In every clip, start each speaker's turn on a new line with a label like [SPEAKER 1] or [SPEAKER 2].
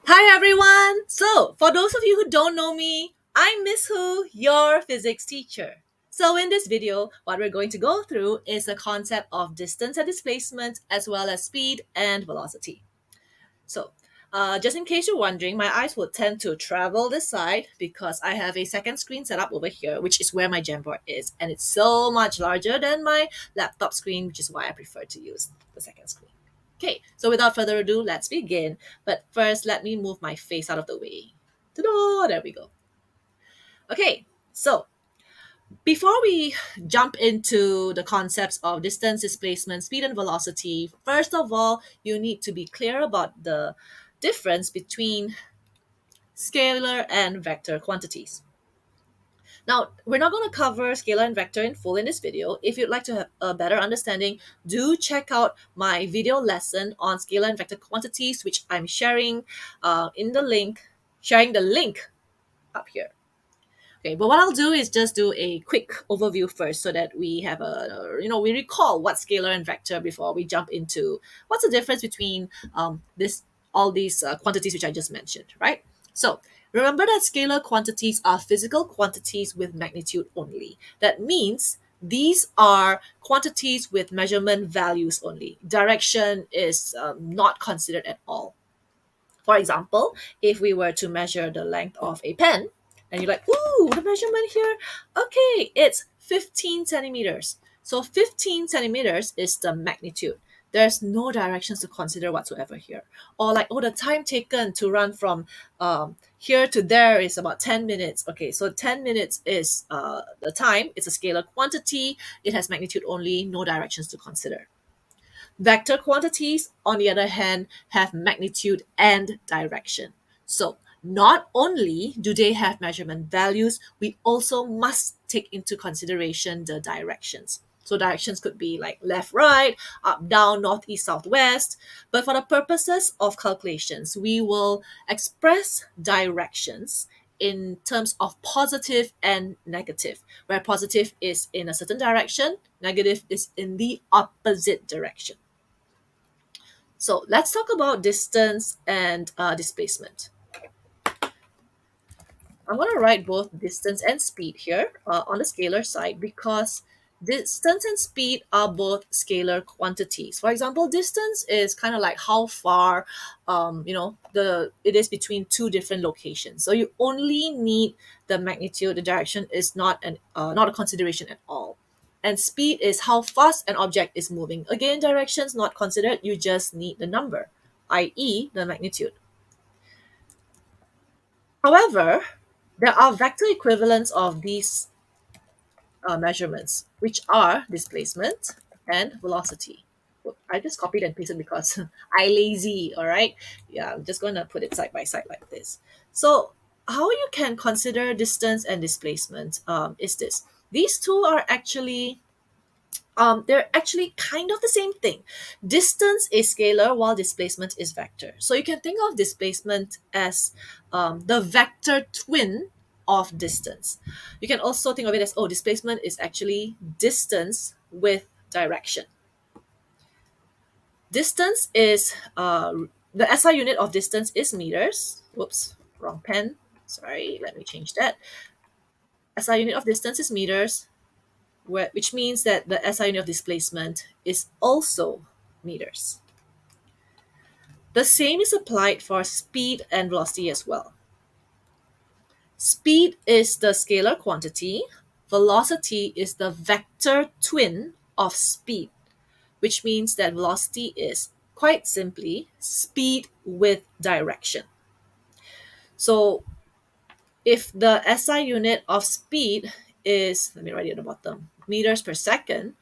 [SPEAKER 1] Hi everyone! So, for those of you who don't know me, I'm Miss Hu, your physics teacher. So, in this video, what we're going to go through is the concept of distance and displacement as well as speed and velocity. So, just in case you're wondering, my eyes will tend to travel this side because I have a second screen set up over here, which is where my Jamboard is, and it's so much larger than my laptop screen, which is why I prefer to use the second screen. Okay, so without further ado, let's begin. But first, let me move my face out of the way. Ta-da! There we go. Okay, so before we jump into the concepts of distance, displacement, speed, and velocity, first of all, you need to be clear about the difference between scalar and vector quantities. Now, we're not going to cover scalar and vector in full in this video. If you'd like to have a better understanding, do check out my video lesson on scalar and vector quantities, which I'm sharing in the link, sharing the link up here. Okay, but what I'll do is just do a quick overview first so that we have we recall what scalar and vector before we jump into what's the difference between all these quantities which I just mentioned, right? So remember that scalar quantities are physical quantities with magnitude only. That means these are quantities with measurement values only. Direction is not considered at all. For example, if we were to measure the length of a pen, and you're like, ooh, the measurement here, okay, it's 15 centimeters. So 15 centimeters is the magnitude. There's no directions to consider whatsoever here. Or like, oh, the time taken to run from here to there is about 10 minutes. Okay, so 10 minutes is the time. It's a scalar quantity. It has magnitude only, no directions to consider. Vector quantities, on the other hand, have magnitude and direction. So not only do they have measurement values, we also must take into consideration the directions. So directions could be like left, right, up, down, north, east, south, west. But for the purposes of calculations, we will express directions in terms of positive and negative, where positive is in a certain direction, negative is in the opposite direction. So let's talk about distance and displacement. I'm going to write both distance and speed here on the scalar side because distance and speed are both scalar quantities. For example, distance is kind of like how far, it is between two different locations. So you only need the magnitude. The direction is not a consideration at all. And speed is how fast an object is moving. Again, directions not considered. You just need the number, i.e., the magnitude. However, there are vector equivalents of these measurements, which are displacement and velocity. I just copied and pasted because I lazy, all right? Yeah, I'm just going to put it side by side like this. So how you can consider distance and displacement is this. These two are actually they're actually kind of the same thing. Distance is scalar while displacement is vector. So you can think of displacement as the vector twin of distance. You can also think of it as, oh, displacement is actually distance with direction. Distance is, the SI unit of distance is meters. Whoops, wrong pen. Sorry, let me change that. SI unit of distance is meters, which means that the SI unit of displacement is also meters. The same is applied for speed and velocity as well. Speed is the scalar quantity, velocity is the vector twin of speed, which means that velocity is quite simply speed with direction. So if the SI unit of speed is, let me write it at the bottom, meters per second,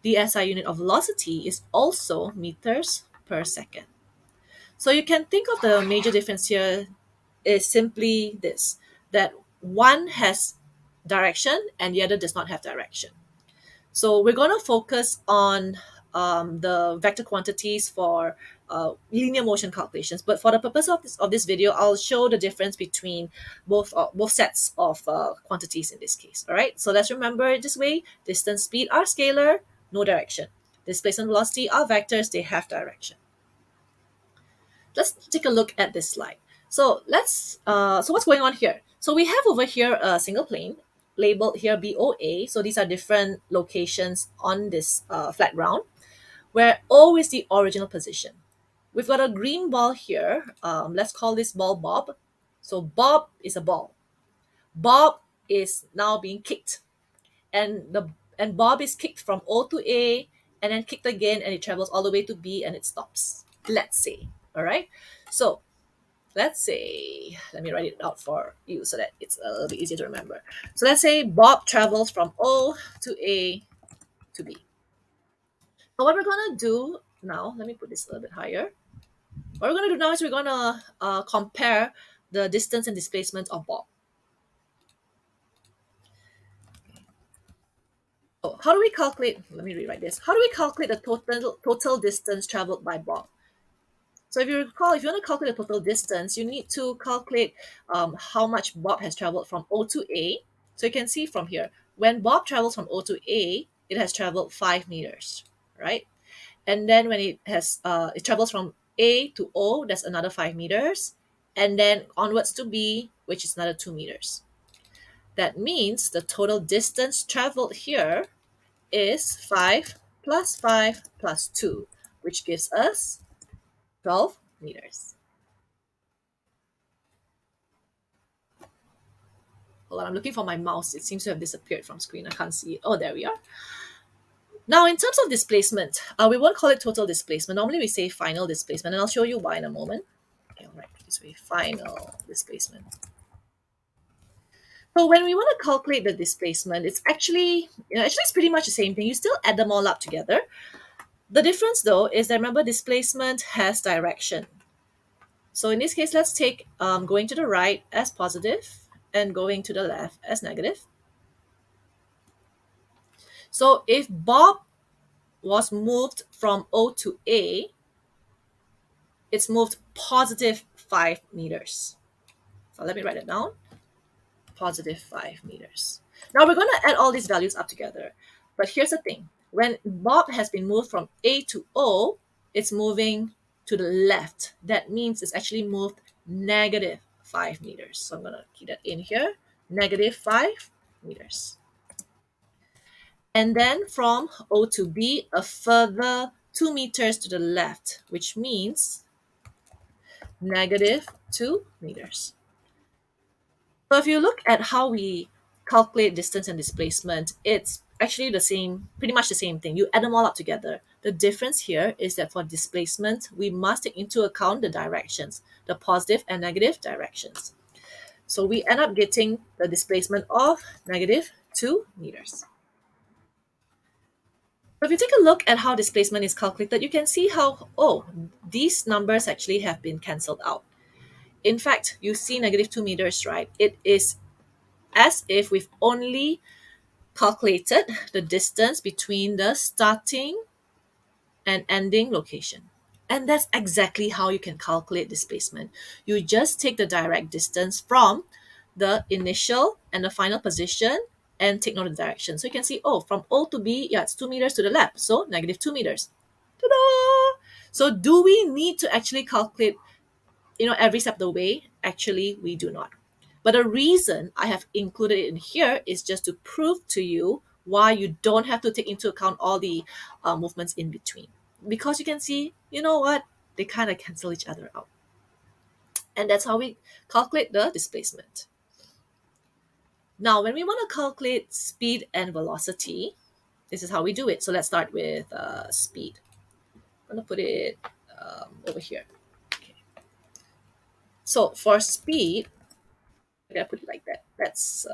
[SPEAKER 1] the SI unit of velocity is also meters per second. So you can think of the major difference here is simply this, that one has direction and the other does not have direction. So we're going to focus on the vector quantities for linear motion calculations. But for the purpose of this video, I'll show the difference between both sets of quantities in this case. All right, so let's remember it this way. Distance, speed are scalar, no direction. Displacement, velocity are vectors, they have direction. Let's take a look at this slide. So what's going on here? So we have over here a single plane labeled here BOA. So these are different locations on this flat ground where O is the original position. We've got a green ball here. Let's call this ball Bob. So Bob is a ball. Bob is now being kicked, and the and Bob is kicked from O to A, and then kicked again, and it travels all the way to B, and it stops. Let's say, all right. So let's say, let me write it out for you so that it's a little bit easier to remember. So let's say Bob travels from O to A to B. So what we're gonna do now, let me put this a little bit higher. What we're gonna do now is we're gonna compare the distance and displacement of Bob. Oh, how do we calculate? Let me rewrite this. How do we calculate the total distance traveled by Bob? So if you recall, if you want to calculate the total distance, you need to calculate how much Bob has traveled from O to A. So you can see from here, when Bob travels from O to A, it has traveled 5 meters, right? And then when it travels from A to O, that's another 5 meters, and then onwards to B, which is another 2 meters. That means the total distance traveled here is 5 plus 5 plus 2, which gives us 12 meters. Hold on, I'm looking for my mouse. It seems to have disappeared from screen. I can't see it. Oh, there we are. Now, in terms of displacement, we won't call it total displacement. Normally, we say final displacement, and I'll show you why in a moment. Okay, all right, this way, final displacement. So when we want to calculate the displacement, it's actually it's pretty much the same thing. You still add them all up together. The difference, though, is that remember displacement has direction. So in this case, let's take going to the right as positive and going to the left as negative. So if Bob was moved from O to A, it's moved positive 5 meters. So let me write it down. Positive 5 meters. Now we're going to add all these values up together. But here's the thing. When Bob has been moved from A to O, it's moving to the left. That means it's actually moved negative 5 meters. So I'm going to keep that in here. Negative 5 meters. And then from O to B, a further 2 meters to the left, which means negative 2 meters. So if you look at how we calculate distance and displacement, it's actually the same, pretty much the same thing. You add them all up together. The difference here is that for displacement, we must take into account the directions, the positive and negative directions. So we end up getting the displacement of negative 2 meters. So if you take a look at how displacement is calculated, you can see how, oh, these numbers actually have been cancelled out. In fact, you see negative 2 meters, right? It is as if we've only calculated the distance between the starting and ending location. And that's exactly how you can calculate displacement. You just take the direct distance from the initial and the final position and take note of the direction. So you can see, oh, from O to B, yeah, it's 2 meters to the left. So negative 2 meters. Ta-da! So do we need to actually calculate, every step of the way? Actually, we do not. But the reason I have included it in here is just to prove to you why you don't have to take into account all the movements in between. Because you can see, you know what? They kind of cancel each other out. And that's how we calculate the displacement. Now, when we want to calculate speed and velocity, this is how we do it. So let's start with speed. I'm going to put it over here. Okay. So for speed, I'm going to put it like that. That's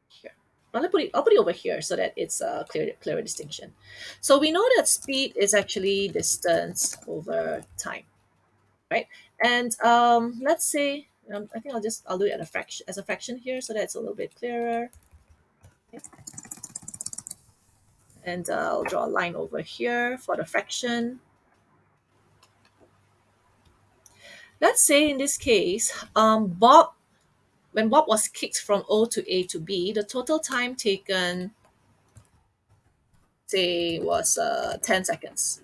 [SPEAKER 1] here. I'll put it over here so that it's a clearer distinction. So we know that speed is actually distance over time, right? And let's say I think I'll do it as a fraction here so that it's a little bit clearer. Okay. And I'll draw a line over here for the fraction. Let's say in this case, when Bob was kicked from O to A to B, the total time taken, say, was 10 seconds.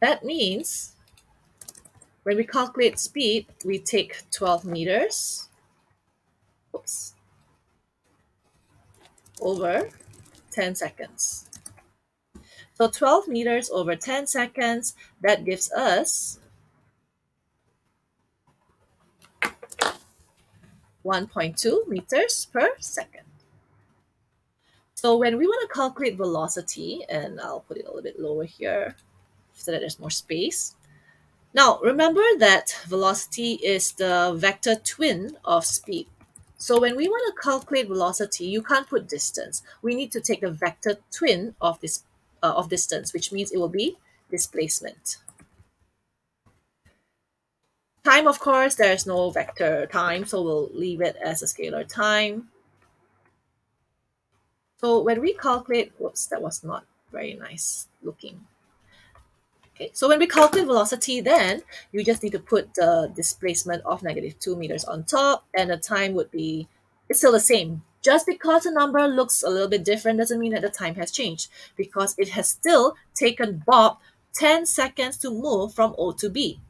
[SPEAKER 1] That means when we calculate speed, we take 12 meters oops, over 10 seconds. So 12 meters over 10 seconds, that gives us 1.2 meters per second. So when we want to calculate velocity, and I'll put it a little bit lower here so that there's more space. Now, remember that velocity is the vector twin of speed. So when we want to calculate velocity, you can't put distance. We need to take the vector twin of this of distance, which means it will be displacement. Time, of course, there's no vector time, so we'll leave it as a scalar time. So when we calculate, whoops, that was not very nice looking. Okay, so when we calculate velocity, then you just need to put the displacement of -2 meters on top, and the time would be, it's still the same. Just because the number looks a little bit different doesn't mean that the time has changed, because it has still taken Bob 10 seconds to move from O to B.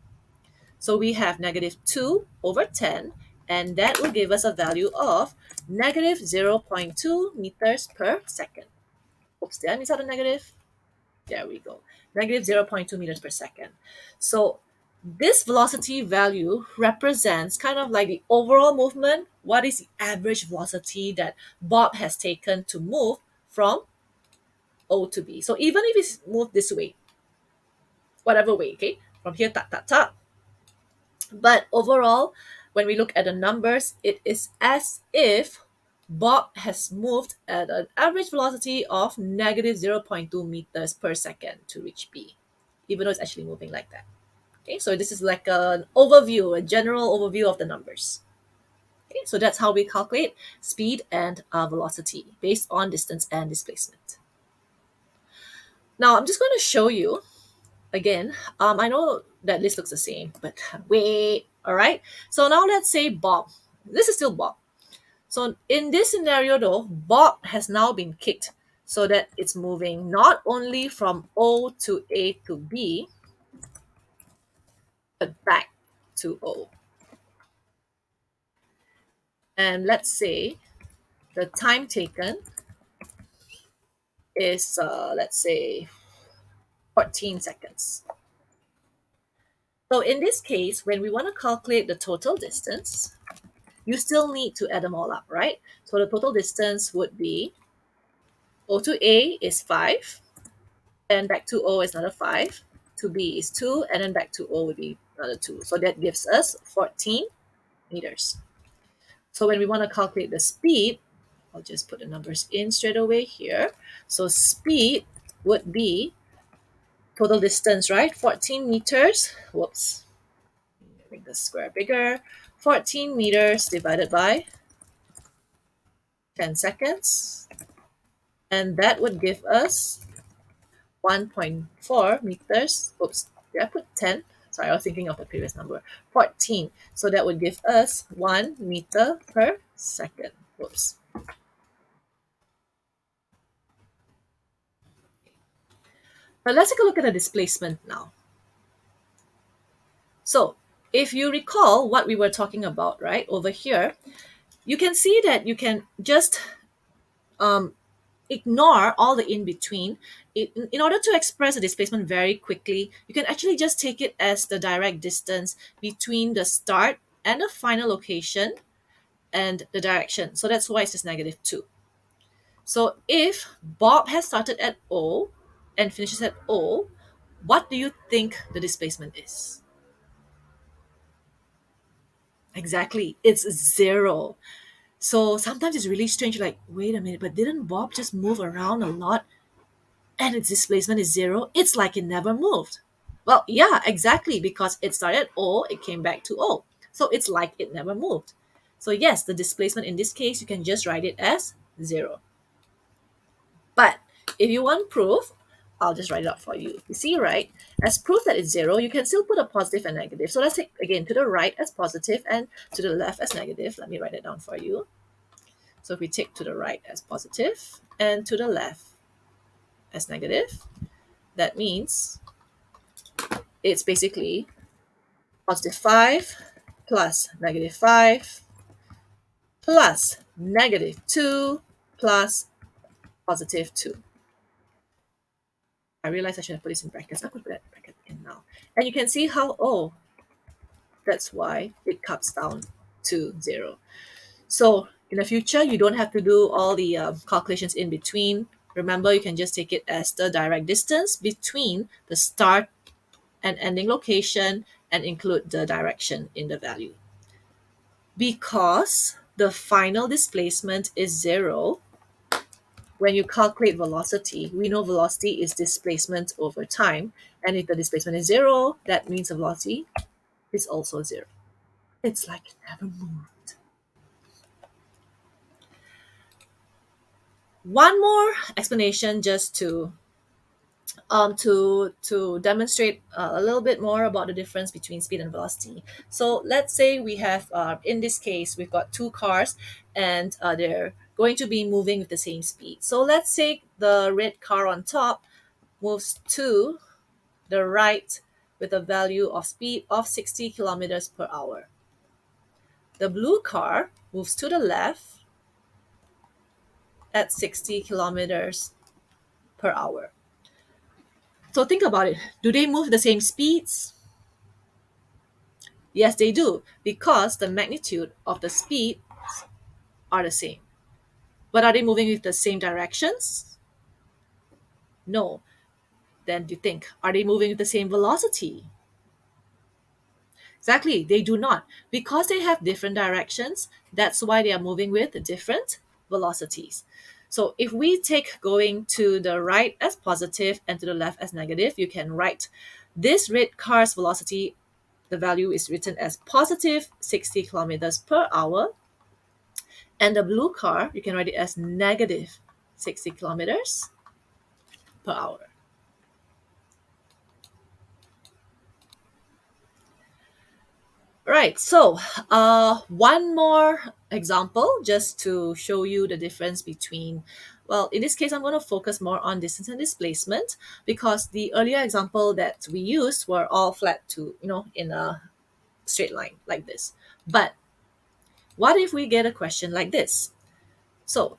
[SPEAKER 1] So we have -2 over 10, and that will give us a value of -0.2 meters per second. Oops, did I miss out a negative? There we go. -0.2 meters per second. So this velocity value represents kind of like the overall movement. What is the average velocity that Bob has taken to move from O to B? So even if it's moved this way, whatever way, okay, from here, ta, ta, ta. But overall, when we look at the numbers, it is as if Bob has moved at an average velocity of -0.2 meters per second to reach B, even though it's actually moving like that. Okay, so this is like an overview, a general overview of the numbers. Okay, so that's how we calculate speed and velocity based on distance and displacement. Now I'm just going to show you again. I know that this looks the same, but wait, all right? So now let's say Bob. This is still Bob. So in this scenario though, Bob has now been kicked so that it's moving not only from O to A to B, but back to O. And let's say the time taken is, let's say, 14 seconds. So in this case, when we want to calculate the total distance, you still need to add them all up, right? So the total distance would be O to A is 5, and back to O is another 5, to B is 2, and then back to O would be another 2. So that gives us 14 meters. So when we want to calculate the speed, I'll just put the numbers in straight away here. So speed would be total distance, right? 14 meters. Whoops. Make the square bigger. 14 meters divided by 10 seconds. And that would give us 1.4 meters. Oops, did I put 10? Sorry, I was thinking of the previous number. 14. So that would give us 1 meter per second. Whoops. But let's take a look at the displacement now. So if you recall what we were talking about, right, over here, you can see that you can just ignore all the in-between. In order to express the displacement very quickly, you can actually just take it as the direct distance between the start and the final location and the direction. So that's why it's just -2. So if Bob has started at O and finishes at O, what do you think the displacement is? Exactly, it's 0. So sometimes it's really strange, like, wait a minute, but didn't Bob just move around a lot and its displacement is 0? It's like it never moved. Well, yeah, exactly, because it started at O, it came back to O. So it's like it never moved. So yes, the displacement in this case, you can just write it as 0. But if you want proof, I'll just write it out for you. You see, right? As proof that it's 0, you can still put a positive and negative. So let's take, again, to the right as positive and to the left as negative. Let me write it down for you. So if we take to the right as positive and to the left as negative, that means it's basically positive 5 plus negative 5 plus negative 2 plus positive 2. I realize I should have put this in brackets. I could put that bracket in now. And you can see how, oh, that's why it cuts down to 0. So in the future, you don't have to do all the calculations in between. Remember, you can just take it as the direct distance between the start and ending location and include the direction in the value. Because the final displacement is 0, when you calculate velocity, we know velocity is displacement over time. And if the displacement is 0, that means the velocity is also 0. It's like it never moved. One more explanation just to demonstrate a little bit more about the difference between speed and velocity. So let's say we have, in this case, we've got two cars and they're going to be moving with the same speed. So let's say the red car on top moves to the right with a value of speed of 60 kilometers per hour. The blue car moves to the left at 60 kilometers per hour. So think about it. Do they move the same speeds? Yes, they do, because the magnitude of the speed are the same. But are they moving with the same directions? No. Then do you think, are they moving with the same velocity? Exactly, they do not. Because they have different directions, that's why they are moving with different velocities. So if we take going to the right as positive and to the left as negative, you can write this red car's velocity, the value is written as positive 60 kilometers per hour. And the blue car, you can write it as negative 60 kilometers per hour. Right, so one more example just to show you the difference between, well, in this case, I'm going to focus more on distance and displacement because the earlier example that we used were all flat to, in a straight line like this. But what if we get a question like this? So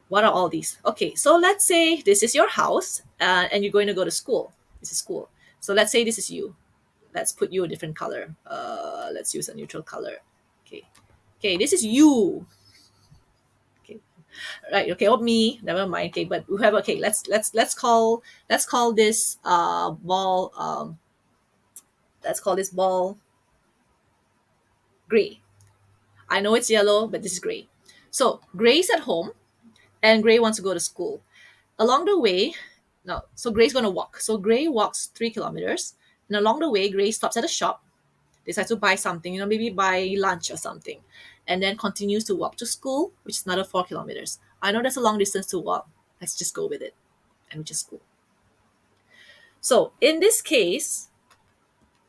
[SPEAKER 1] what are all these? Okay, so let's say this is your house and you're going to go to school. This is school. So let's say this is you. Let's put you a different color. Let's use a neutral color. Okay, this is you. Okay, right. Okay, or me. Never mind. Okay, but whoever. Okay, let's call this ball. Let's call this ball gray. I know it's yellow, but this is gray. So Gray's at home, and Gray wants to go to school. Along the way, no. So Gray's going to walk. So Gray walks 3 kilometers, and along the way, Gray stops at a shop, decides to buy something, maybe buy lunch or something, and then continues to walk to school, which is another 4 kilometers. I know that's a long distance to walk. Let's just go with it and we just go. So in this case,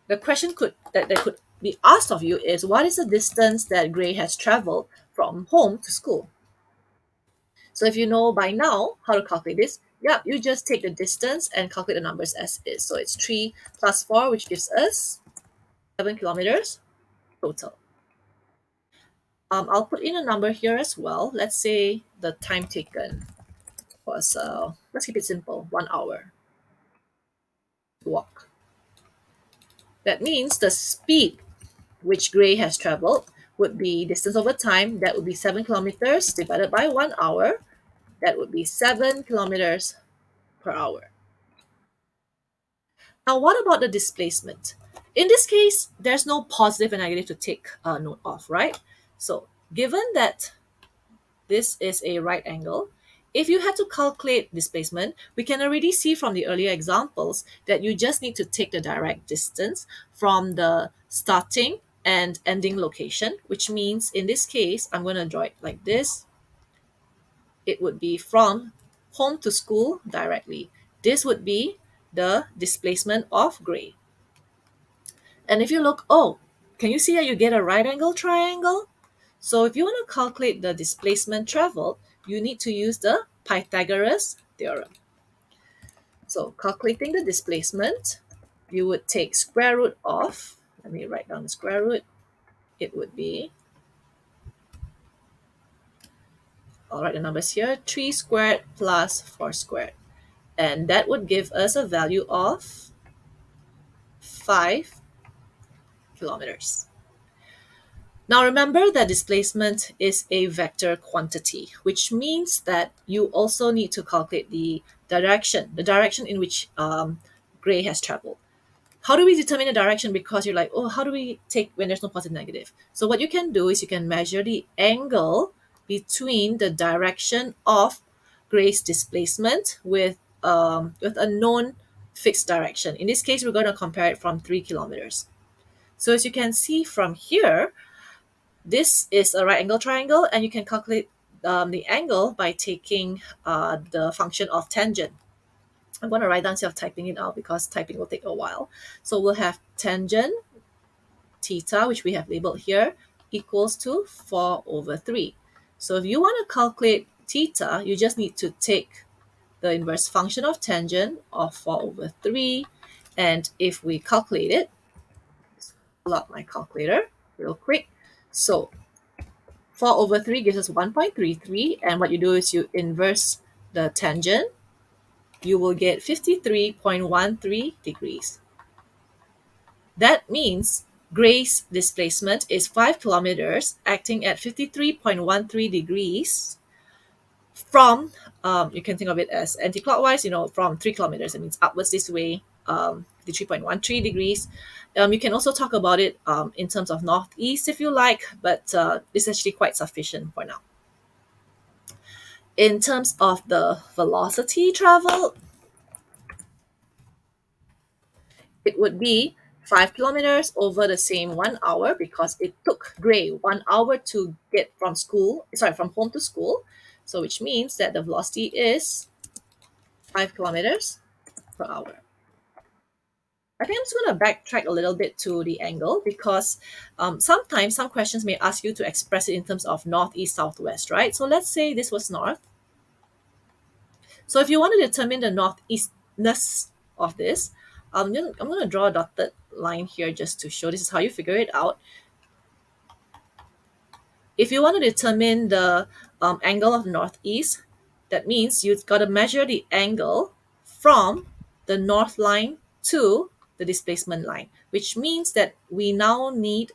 [SPEAKER 1] the question that could be asked of you is, what is the distance that Gray has traveled from home to school? So if you know by now how to calculate this, you just take the distance and calculate the numbers as is. So it's 3 plus 4, which gives us 7 kilometers total. I'll put in a number here as well. Let's say the time taken was, let's keep it simple, 1 hour to walk. That means the speed which Gray has traveled would be distance over time. That would be 7 kilometers divided by 1 hour. That would be 7 kilometers per hour. Now, what about the displacement? In this case, there's no positive and negative to take note of, right? So given that this is a right angle, if you had to calculate displacement, we can already see from the earlier examples that you just need to take the direct distance from the starting and ending location, which means in this case, I'm going to draw it like this. It would be from home to school directly. This would be the displacement of Gray. And if you look, can you see that you get a right angle triangle? So if you want to calculate the displacement traveled, you need to use the Pythagoras theorem. So calculating the displacement, you would take square root of, let me write down the square root, it would be, I'll write the numbers here, 3 squared plus 4 squared. And that would give us a value of 5 kilometers. Now remember that displacement is a vector quantity, which means that you also need to calculate the direction in which gray has traveled. How do we determine the direction? Because you're like, oh, how do we take when there's no positive negative? So what you can do is you can measure the angle between the direction of gray's displacement with a known fixed direction. In this case, we're going to compare it from 3 kilometers. So as you can see from here, this is a right angle triangle, and you can calculate the angle by taking the function of tangent. I'm going to write down instead of typing it out because typing will take a while. So we'll have tangent theta, which we have labeled here, equals to 4 over 3. So if you want to calculate theta, you just need to take the inverse function of tangent of 4 over 3. And if we calculate it, pull out my calculator real quick. So 4 over 3 gives us 1.33. And what you do is you inverse the tangent. You will get 53.13 degrees. That means gray's displacement is 5 kilometers acting at 53.13 degrees from, you can think of it as anti-clockwise, from 3 kilometers. It means upwards this way, 53.13 degrees. You can also talk about it in terms of northeast if you like, but it's actually quite sufficient for now. In terms of the velocity traveled, it would be 5 kilometers over the same 1 hour because it took Gray 1 hour to get from home to school. So which means that the velocity is 5 kilometers per hour. I think I'm just going to backtrack a little bit to the angle because sometimes some questions may ask you to express it in terms of north, east, southwest, right? So let's say this was north. So if you want to determine the northeastness of this, I'm going to draw a dotted line here just to show this is how you figure it out. If you want to determine the angle of northeast, that means you've got to measure the angle from the north line to the displacement line, which means that we now need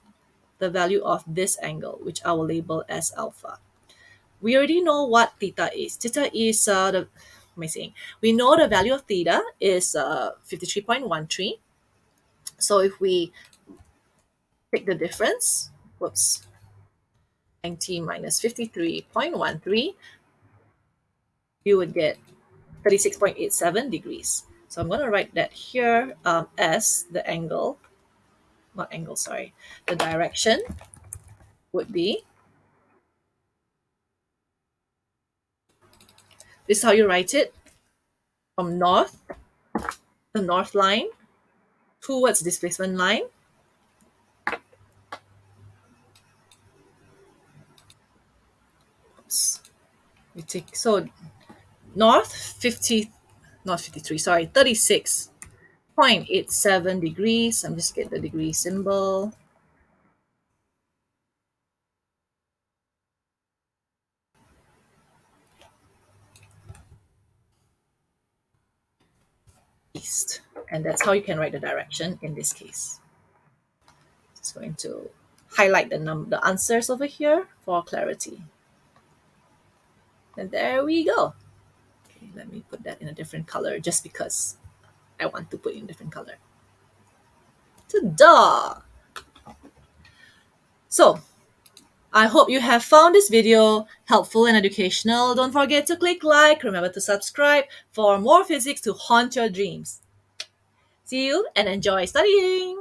[SPEAKER 1] the value of this angle, which I will label as alpha. We already know what theta is. Theta is we know the value of theta is 53.13. So if we take the difference, 90 minus 53.13, you would get 36.87 degrees. So I'm going to write that here as the angle, the direction would be, this is how you write it, from north, the north line, towards displacement line. We take, so north 36.87 degrees. I'm just get the degree symbol. East. And that's how you can write the direction in this case. Just going to highlight the answers over here for clarity. And there we go. Okay, let me put that in a different color just because I want to put in a different color. Ta-da! So, I hope you have found this video helpful and educational. Don't forget to click like, remember to subscribe for more physics to haunt your dreams. See you and enjoy studying!